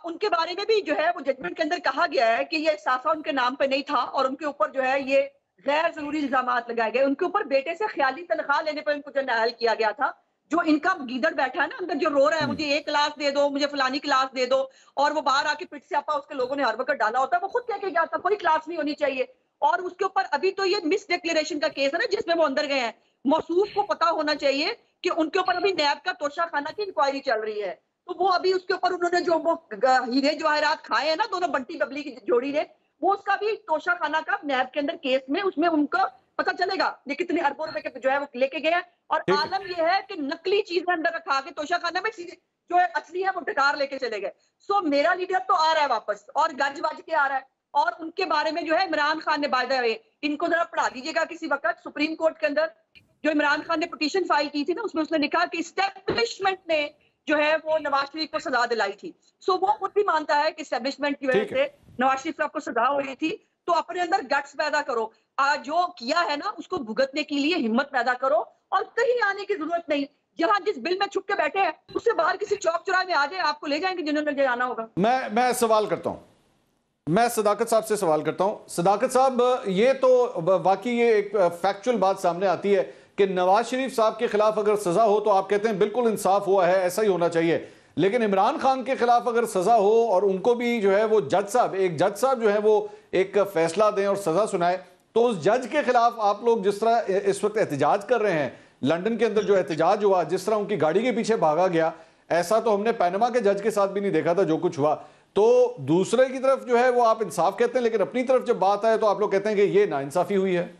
Speaker 3: उनके बारे में भी जो है वो जजमेंट के अंदर कहा गया है कि ये साफा उनके नाम पे नहीं था और उनके ऊपर जो है ये गैर जरूरी इल्जाम लगाए गए। उनके ऊपर बेटे से ख्याली तनख्वाह लेने पर उनको जो नायल किया गया था, जो इनका गीदड़ बैठा है ना अंदर जो रो रहा है मुझे 1 क्लास दे दो, मुझे फलानी क्लास दे दो, और वो बाहर आके पिट से आपा उसके लोगों ने हर वक्त डाला होता है, वो खुद कह के गया था कोई क्लास नहीं होनी चाहिए। और उसके ऊपर अभी तो ये मिस डिक्लेरेशन का केस है ना जिसमें वो अंदर गए हैं, मौसूफ को पता होना चाहिए कि उनके ऊपर अभी नैब का तोशा खाना की इंक्वायरी चल रही है, तो वो अभी उसके ऊपर उन्होंने जो वो हीरे जवाहरात खाए हैं ना दोनों बंटी बबली की जोड़ी ने, वो उसका भी तोशा खाना का नैब के अंदर केस में उसमें उनका पता चलेगा ये कितने अरबों रुपए के जो है वो लेके गए हैं। और आलम ये है कि नकली चीजें अंदर रखा के तोशा खाना में जो है असली है वो ढकार लेके चले गए। सो मेरा लीडर तो आ रहा है वापस और गज बज के आ रहा है और उनके बारे में जो है इमरान खान ने बाय द वे इनको जरा पढ़ा दीजिएगा किसी वक्त, सुप्रीम कोर्ट के अंदर जो इमरान खान ने पिटीशन फाइल की थी ना उसमें उसने लिखा कि एस्टेब्लिशमेंट ने जो है वो नवाज शरीफ को सजा दिलाई थी। सो वो खुद भी मानता है कि एस्टेब्लिशमेंट की वजह से नवाज शरीफ साहब को सजा हो रही थी, तो अपने अंदर गट्स पैदा करो, जो किया है ना उसको भुगतने के लिए हिम्मत पैदा करो और कहीं आने की जरूरत नहीं। जहां जिस बिल में छुप के बैठे हैं उससे बाहर किसी चौक चौराहे में आ जाए, आपको ले जाएंगे जिन्होंने जाना होगा।
Speaker 1: मैं सवाल करता हूं, मैं सदाकत साहब से सवाल करता हूं। सदाकत साहब, ये तो वाकई ये एक फैक्चुअल बात सामने आती है कि नवाज शरीफ साहब के खिलाफ अगर सजा हो तो आप कहते हैं बिल्कुल इंसाफ हुआ है, ऐसा ही होना चाहिए, लेकिन इमरान खान के खिलाफ अगर सजा हो और उनको भी जो है वो जज साहब जो है वो एक फैसला दें और सजा सुनाए, तो उस जज के खिलाफ आप लोग जिस तरह इस वक्त एहतजाज कर रहे हैं, लंदन के अंदर जो एहतजाज हुआ, जिस तरह उनकी गाड़ी के पीछे भागा गया, ऐसा तो हमने पैनमा के जज के साथ भी नहीं देखा था जो कुछ हुआ। तो दूसरे की तरफ जो है वो आप इंसाफ कहते हैं, लेकिन अपनी तरफ जब बात आए तो आप लोग कहते हैं कि ये नाइंसाफी हुई है।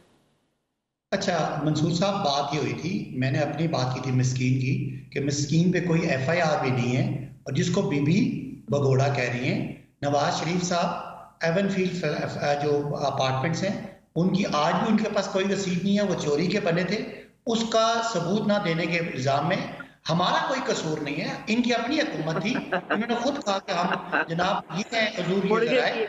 Speaker 2: अच्छा मंसूर साहब, बात ये हुई थी, मैंने अपनी बात की थी मिस्कीन की, कि मिस्कीन पे कोई FIR भी नहीं है और जिसको बीबी भगोड़ा कह रही हैं, नवाज शरीफ साहब एवनफील्ड जो अपार्टमेंट्स हैं उनकी आज भी उनके पास कोई रसीद नहीं है, वो चोरी के बने थे, उसका सबूत ना देने के इल्जाम में हमारा कोई कसूर नहीं है, इनकी अपनी हुकूमत थी, इन्होंने खुद कहा कि हम जनाब ये है हजूर ये जराए,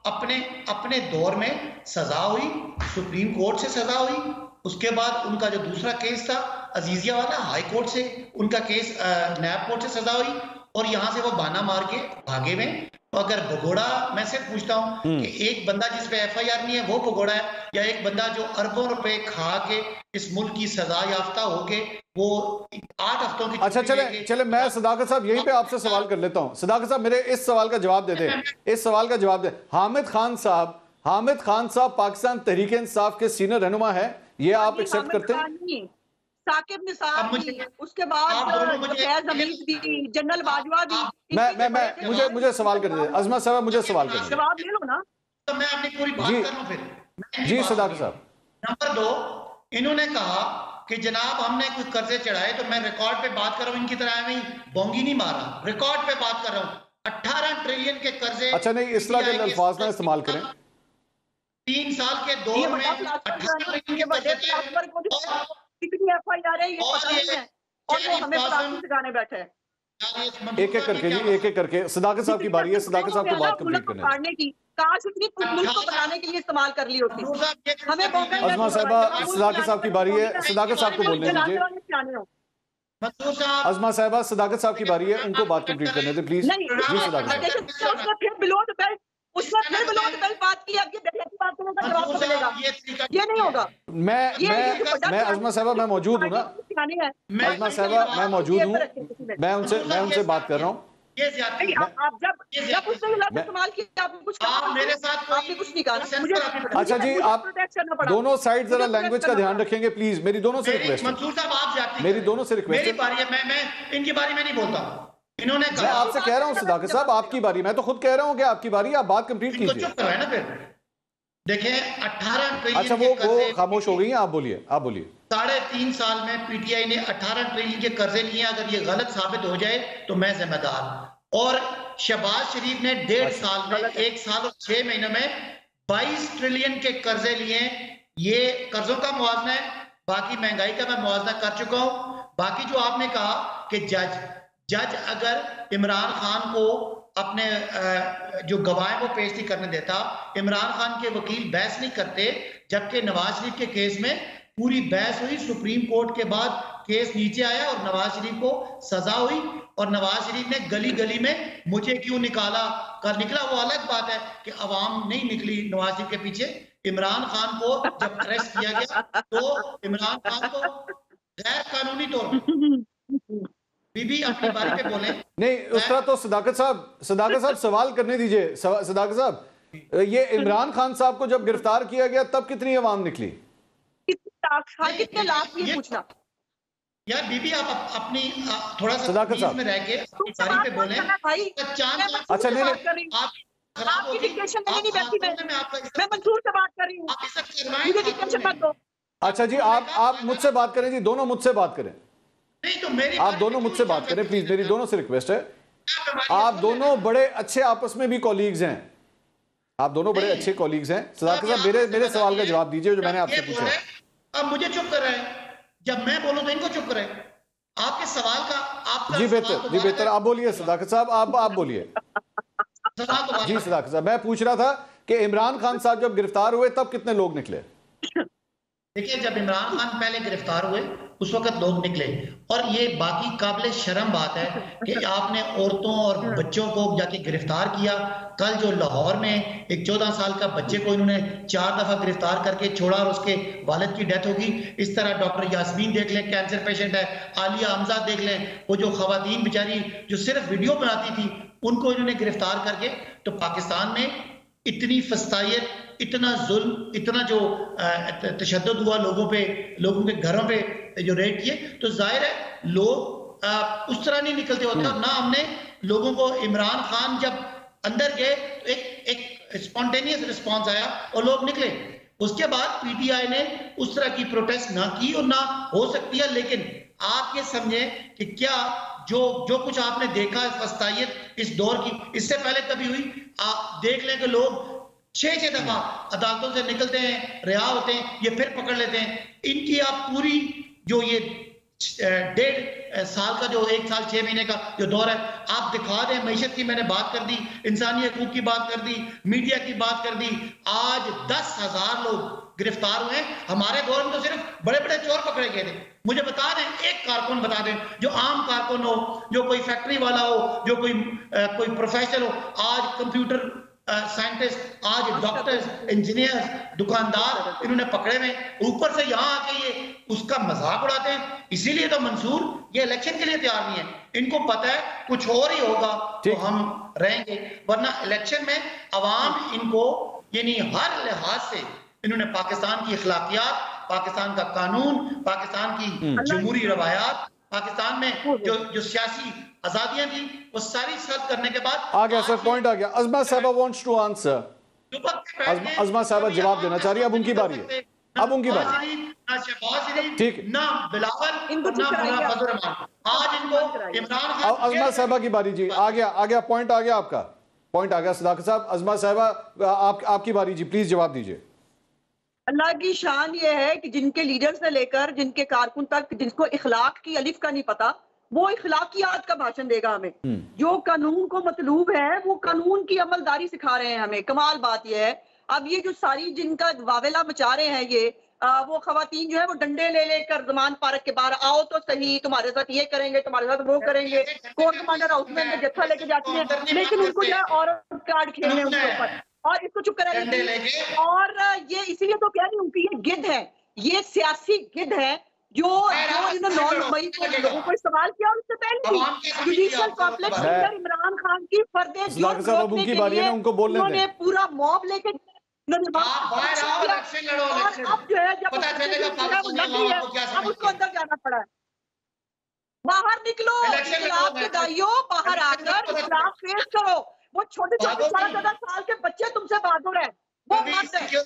Speaker 2: अपने दौर में सजा हुई, सुप्रीम कोर्ट से सजा हुई, उसके बाद उनका जो दूसरा केस था अजीजिया वाला, हाई कोर्ट से उनका केस नैब कोर्ट से सजा हुई और यहाँ से वो बहाना मार के भागे में। तो अगर भगोड़ा, मैं सिर्फ पूछता हूँ कि एक बंदा जिस पे FIR नहीं है वो भगोड़ा है, या एक बंदा जो अरबों रुपए खा के इस मुल्क की सजा याफ्ता होके वो 8 हफ्तों की।
Speaker 1: अच्छा चले मैं सदाकत साहब यहीं पे आपसे सवाल कर लेता हूं। सदाकत साहब मेरे इस सवाल का जवाब दे दें, इस सवाल का जवाब दें। हामिद खान साहब पाकिस्तान तहरीक इंसाफ के सीनियर रहनुमा है, ये आप एक्सेप्ट करते हैं?
Speaker 3: साकिब निसार भी, उसके बाद जनरल बाजवा भी।
Speaker 1: मुझे सवाल कर दे अजमा साहब, मुझे सवाल कर
Speaker 3: जवाब ले लो ना।
Speaker 2: तो मैं अपनी पूरी बात कर लूं फिर।
Speaker 1: जी सदाकत साहब।
Speaker 2: नंबर 2, इन्होंने कहा कि जनाब हमने कुछ कर्जे चढ़ाए, तो मैं रिकॉर्ड पे बात कर रहा हूँ, इनकी तरह मैं बोंगी नहीं मार रहा, रिकॉर्ड पे बात कर रहा हूँ। 18 ट्रिलियन के कर्जे।
Speaker 1: अच्छा नहीं, इस तरह के अल्फाज ना इस्तेमाल करें।
Speaker 2: 3 साल के दौर में 18 ट्रिलियन के कर्जे
Speaker 3: कितनी FIR है ये पता नहीं है और वो हमें प्लास्टिक सिखाने बैठे हैं।
Speaker 1: एक करके जी, एक करके। सदाकत साहब की बारी है, सदाकत साहब को बात कंप्लीट करने
Speaker 3: की। काश इतनी मुल्क को बनाने के लिए इस्तेमाल कर ली होती। हमें
Speaker 1: अजमा साहिबा, सदाकत साहब की बारी है, सदाकत साहब को बोलने दीजिए। अजमा साहिबा, सदाकत साहब की बारी है, उनको बात कंप्लीट करने दें प्लीज। जी सदाकत साहब।
Speaker 3: उसने फिर बिलोंग बात की, अब ये बात का जवाब तो मिलेगा, ये नहीं होगा।
Speaker 1: मैं अजमा साहिबा, मैं मौजूद हूँ ना, अजमा साहिबा मैं मौजूद हूँ, मैं उनसे बात कर रहा हूँ।
Speaker 3: आप जब उसने इस्तेमाल किया आपने कुछ कहा, मेरे साथ आपने कुछ नहीं कहा मुझे।
Speaker 1: अच्छा जी, आप दोनों साइड जरा लैंग्वेज का ध्यान रखेंगे प्लीज, मेरी दोनों से रिक्वेस्ट है।
Speaker 2: मंसूर साहब आप जाते हैं,
Speaker 1: मेरी दोनों से रिक्वेस्ट है।
Speaker 2: मेरी बारी है, मैं इनकी बारी में नहीं बोलता। इन्होंने
Speaker 1: मैं आपसे कह रहा हूं सदाकत साहब आपकी बारी, मैं तो खुद कह रहा हूं कि आपकी बारी, आप बात कंप्लीट कीजिए।
Speaker 2: चुप करवाए ना फिर। देखें 18 ट्रिलियन
Speaker 1: अच्छा वो खामोश हो गई हैं, आप बोलिए, आप बोलिए।
Speaker 2: 3.5 साल में पीटीआई ने 18 ट्रिलियन के कर्जे लिए। अगर ये गलत साबित हो जाए तो मैं जिम्मेदार। और शहबाज शरीफ ने 1.5 साल में, 1 साल और 6 महीनों में 22 ट्रिलियन के कर्जे लिए। ये कर्जों का मुआवजा है, बाकी महंगाई का मैं मुआवजा कर चुका हूं। बाकी जो आपने कहा कि जज अगर इमरान खान को अपने जो गवाह वो पेश नहीं करने देता, इमरान खान के वकील बहस नहीं करते, जबकि नवाज शरीफ के केस में पूरी बहस हुई, सुप्रीम कोर्ट के बाद केस नीचे आया और नवाज शरीफ को सजा हुई, और नवाज शरीफ ने गली गली में मुझे क्यों निकाला कर निकला। वो अलग बात है कि अवाम नहीं निकली नवाज शरीफ के पीछे। इमरान खान को जब अरेस्ट किया गया तो इमरान खान को गैर कानूनी तौर पर बीबी अपनी बारी पे बोले
Speaker 1: नहीं, उस तरह तो सदाकत साहब सवाल करने दीजिए। सदाकत साहब, ये इमरान खान साहब को जब गिरफ्तार किया गया तब कितनी अवाम निकली?
Speaker 3: कितने लाख ये पूछना
Speaker 2: यार। बीबी आप अपनी थोड़ा सा
Speaker 1: सदाकत साहब
Speaker 2: में रह के अपनी बारी पे बोले भाई।
Speaker 1: अच्छा नहीं
Speaker 3: आपकी डिक्टेशन में नहीं बैठी, मैं मंसूर से बात कर रही हूँ, मुझे डिक्टेशन मत दो।
Speaker 1: अच्छा जी, आप मुझसे बात करें जी, दोनों मुझसे बात करें।
Speaker 2: नहीं तो मेरी
Speaker 1: आप दोनों मुझसे बात करें प्लीज, मेरी दोनों से रिक्वेस्ट है। आप दोनों बड़े अच्छे आपस में भी कॉलीग्स हैं, आप दोनों बड़े अच्छे कॉलीग्स हैं। सदाकत साहब मेरे सवाल का जवाब दीजिए जो मैंने आपसे पूछा।
Speaker 2: अब मुझे चुप कर रहे हैं, जब मैं बोलूं तो इनको चुप करें। आपके सवाल का आपका
Speaker 1: जी बेहतर आप बोलिए सदाकत साहब, आप बोलिए। जी सदाकत साहब, मैं पूछ रहा था कि इमरान खान साहब जब गिरफ्तार हुए तब कितने लोग निकले?
Speaker 2: देखिए, जब इमरान खान पहले गिरफ्तार हुए उस वक्त लोग निकले, और ये बाकी काबिल शर्म बात है कि आपने औरतों और बच्चों को जाके गिरफ्तार किया। कल जो लाहौर में एक 14 साल का बच्चे को इन्होंने 4 दफा गिरफ्तार करके छोड़ा और उसके वालिद की डेथ होगी। इस तरह डॉक्टर यास्मीन देख लें, कैंसर पेशेंट है, आलिया हमजा देख लें, वो जो खवातीन बेचारी जो सिर्फ वीडियो बनाती थी उनको इन्होंने गिरफ्तार करके। तो पाकिस्तान में इतनी फस्तायत, इतना जुल्म, इतना जो तशद्दुद हुआ लोगों पे, लोगों के घरों पे जो रेड किए, तो जाहिर है लोग उस तरह नहीं निकलते होते। और ना हमने लोगों को, इमरान खान जब अंदर गए तो एक स्पॉन्टेनियस रिस्पॉन्स आया और लोग निकले। उसके बाद पीटीआई ने उस तरह की प्रोटेस्ट ना की और ना हो सकती है। लेकिन आप ये समझे कि क्या जो कुछ आपने देखा है फस्तायत इस दौर की, इससे पहले कभी हुई? आप देख लें कि लोग 6 दफा अदालतों से निकलते हैं, रिहा होते हैं, ये फिर पकड़ लेते हैं। इनकी आप पूरी जो ये 1.5 साल का जो 1 साल 6 महीने का जो दौर है आप दिखा दें। मईशत की मैंने बात कर दी, इंसानी हकूक की बात कर दी, मीडिया की बात कर दी। आज 10,000 लोग गिरफ्तार हुए। हमारे दौर में तो सिर्फ बड़े बड़े चोर पकड़े गए थे। मुझे बता दें, एक कारकुन बता दें जो आम कारकुन हो, जो कोई फैक्ट्री वाला हो, जो कोई प्रोफेसर हो, आज कंप्यूटर साइंटिस्ट, आज डॉक्टर्स, इंजीनियर्स, दुकानदार इन्होंने पकड़े हुए। ऊपर से यहाँ आके ये उसका मजाक उड़ाते हैं। इसीलिए तो मंसूर ये इलेक्शन के लिए तैयार नहीं है। इनको पता है कुछ और ही होगा तो हम रहेंगे, वरना इलेक्शन में अवाम इनको यानी हर लिहाज से इन्होंने पाकिस्तान की अखलाकियात, पाकिस्तान का कानून, पाकिस्तान की जमहूरी रवायात, पाकिस्तान में जो सियासी आजादियां थी वो सारी सब करने के बाद
Speaker 1: आ गया सर, पॉइंट आ गया। अज़मा साहबा वांट्स टू आंसर। अज़मा साहबा जवाब देना चाह रही है, अब उनकी बारी है, अब उनकी बारी। ठीक है,
Speaker 2: ना बिलावल, ना मुल्ला फजल रहमान। आज इनको इमरान खान,
Speaker 1: अज़मा साहबा की बारी जी। आ गया पॉइंट आ गया, आपका पॉइंट आ गया सदाकत साहब। अज़मा साहबा आपकी बारी जी, प्लीज जवाब दीजिए।
Speaker 3: अल्लाह की शान ये है कि जिनके लीडर से लेकर जिनके कारकुन तक, जिसको इखलाक की अलिफ का नहीं पता, वो इखलाकियात का भाषण देगा हमें। जो कानून को मतलूब है वो कानून की अमलदारी सिखा रहे हैं हमें। कमाल बात ये है, अब ये जो सारी जिनका वावेला मचा रहे हैं ये वो खवातीन जो है वो डंडे ले लेकर जमान पार्क के बाहर, आओ तो सही, तुम्हारे साथ ये करेंगे, तुम्हारे साथ वो करेंगे, कोर्ट कमांडर हाउस में जत्था लेके जाती है, लेकिन उनको जो है औरत कार्ड खेलने उनके ऊपर, और इसको चुप करा देंगे। और ये इसीलिए तो कह रही हूँ कि ये गिद्ध है, ये सियासी गिद्ध है जो इन्होंने 9 मई को लोगों को सवाल किया। और उससे पहले जुडिशियल कॉम्प्लेक्स अंदर इमरान खान की फर्दे उन्होंने पूरा मॉब लेके और अब जो है जब लग रही है अब उसको अंदर जाना पड़ा है। बाहर निकलो, इनकलाब के दाइयों, बाहर आकर इनकलाब फेस करो। वो छोटे छोटे 14 साल के बच्चे तुमसे बहादुर है, वो मत है जो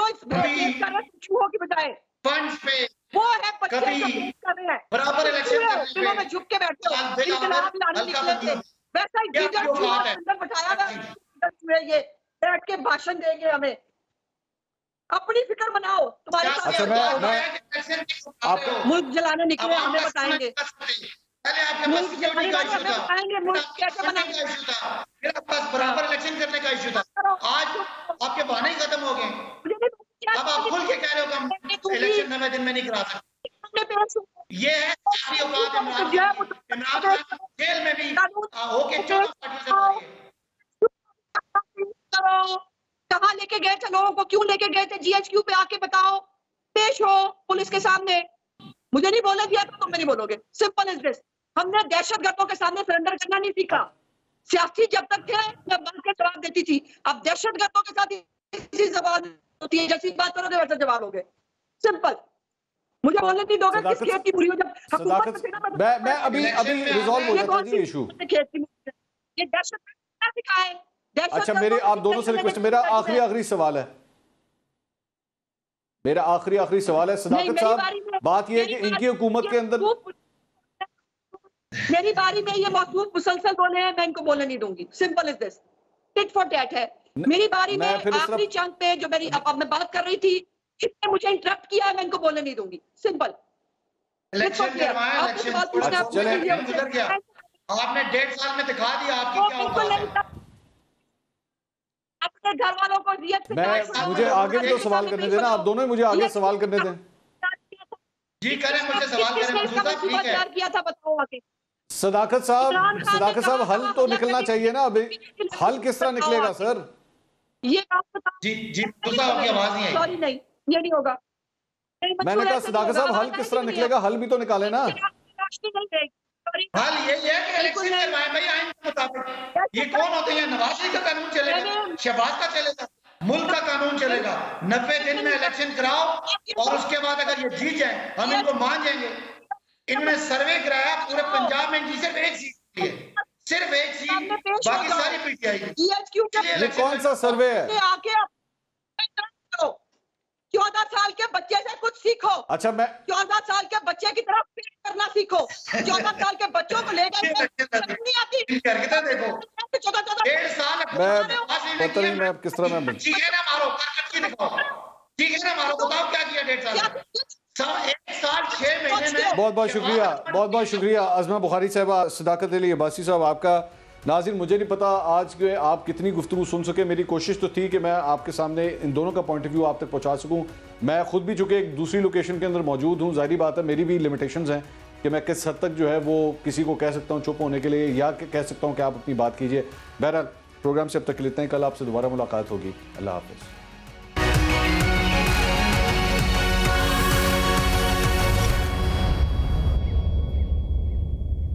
Speaker 3: इस फेस कर रहे हैं चूहों की बजाय
Speaker 2: फंड्स पे,
Speaker 3: वो है बच्चे जो फेस कर रहे हैं।
Speaker 2: बराबर इलेक्शन
Speaker 3: दिलों में झुक के बैठो, इनकलाब लाने निकलेंगे। वैसा ही लीडर चूहा अंदर बैठाया हुआ ये बैठ के भाषण देंगे हमें। अपनी फिक्र बनाओ, तुम्हारे पास
Speaker 1: अच्छा मैं आपको
Speaker 3: मुल्क जलाने निकले, हमें बताएंगे
Speaker 2: पहले आपके पास सिक्योरिटी का इशू था,
Speaker 3: बताएंगे मुल्क कैसे बनाएंगे।
Speaker 2: इशू था, फिर आपके पास बराबर इलेक्शन करने का इशू था। आज आपके बहाने ही खत्म हो गए। अब आप खुल के कह रहे हो कि हम इलेक्शन 9 दिन में नहीं करा सकते। ये है सारी औकात इमरान खान जेल में भी होके 14 पार्टियों से
Speaker 3: कहाँ लेके गए थे लोगों को, क्यों लेके गए थे? जीएचक्यू पे आके बताओ, पेश हो पुलिस के सामने। मुझे नहीं बोलने दिया तो तुम नहीं बोलोगे, सिंपल इज दिस। हमने दहशतगर्दों के सामने सरेंडर करना नहीं सीखा। सियासी जब तक थे मैं बन के जवाब देती थी, अब दहशतगर्दों के साथ इसी जवाब होती है, जैसी बात करोगे वैसा जवाब होगे, सिंपल। मुझे बोलने नहीं दोगे किस खेत की बुरी हो जब हुकूमत
Speaker 1: मैं अभी रिजॉल्व हो जाता है इशू।
Speaker 3: ये दहशत सिखाए।
Speaker 1: अच्छा मेरे आप दोनों से रिक्वेस्ट, मेरा आखिरी सवाल है, मेरा आखिरी सवाल है सदाकत साहब, बात यह है कि इनकी हुकूमत के अंदर
Speaker 3: मेरी बारी में ये मौजूद मुसलसल बोले हैं, मैं इनको बोलने नहीं दूंगी, simple is this, tit for tat है। मेरी बारी में आखिरी चंक पे जो मेरी अब मैं बात कर रही थी, इसने मुझे इंटरप्ट किया है, मैं इनको बोलने नहीं दूंगी, सिंपल।
Speaker 2: आपने 1.5 साल में दिखा दिया आपकी क्या औकात है।
Speaker 3: अपने घर वालों को
Speaker 1: मुझे आगे भी तो सवाल करने देना, आप दोनों ही मुझे आगे सवाल करने दें।
Speaker 2: जी करें, मुझे सवाल करें,
Speaker 3: किया था बताओ आगे।
Speaker 1: सदाकत साहब हल तो निकलना चाहिए ना, अभी हल किस तरह निकलेगा सर?
Speaker 3: ये बात बताओ।
Speaker 2: जी आवाज नहीं आई।
Speaker 3: सॉरी नहीं, ये नहीं होगा।
Speaker 1: मैंने कहा सदाकत साहब हल किस तरह निकलेगा, हल भी तो निकाले ना।
Speaker 2: हाल यही है कि इलेक्शन करवाएं भाई आइन के मुताबिक। ये कौन होते हैं? नवाज शरीफ का कानून चलेगा, शहबाज का चलेगा, मुल्क का कानून चलेगा। 90 दिन में इलेक्शन कराओ और उसके बाद अगर ये जीत जाए हम इनको मान जाएंगे। इन्होंने सर्वे कराया पूरे पंजाब में, इनकी सिर्फ एक सीट है, सिर्फ एक सीट, बाकी सारी पीटीआई।
Speaker 1: ये कौन सा सर्वे है?
Speaker 3: 14 साल के बच्चे से कुछ सीखो।
Speaker 1: अच्छा मैं
Speaker 3: 14 साल के बच्चे की तरफ पेश करना सीखो। 14 साल के बच्चों को लेकर नहीं आती।
Speaker 2: देखो 1.5 साल
Speaker 1: मैं पता नहीं मैं किस तरह मैं
Speaker 2: ठीक है ना, मारो दिखाओ, ठीक है ना, मारो बताओ क्या किया 1.5 साल 1 साल 6 महीने में।
Speaker 1: बहुत शुक्रिया अज़मा बुखारी साहबा, सदाकत अली अब्बासी साहब आपका। नाज़रीन मुझे नहीं पता आज के आप कितनी गुफ्तगू सुन सके, मेरी कोशिश तो थी कि मैं आपके सामने इन दोनों का पॉइंट ऑफ व्यू आप तक पहुंचा सकूं। मैं खुद भी चूँकि एक दूसरी लोकेशन के अंदर मौजूद हूं, जाहिर बात है मेरी भी लिमिटेशंस हैं कि मैं किस हद तक जो है वो किसी को कह सकता हूं चुप होने के लिए, या कह सकता हूं कि आप अपनी बात कीजिए। बहरहाल प्रोग्राम से अब तक के लिए इतना ही, कल आपसे दोबारा मुलाकात होगी। अल्लाह हाफ़िज़।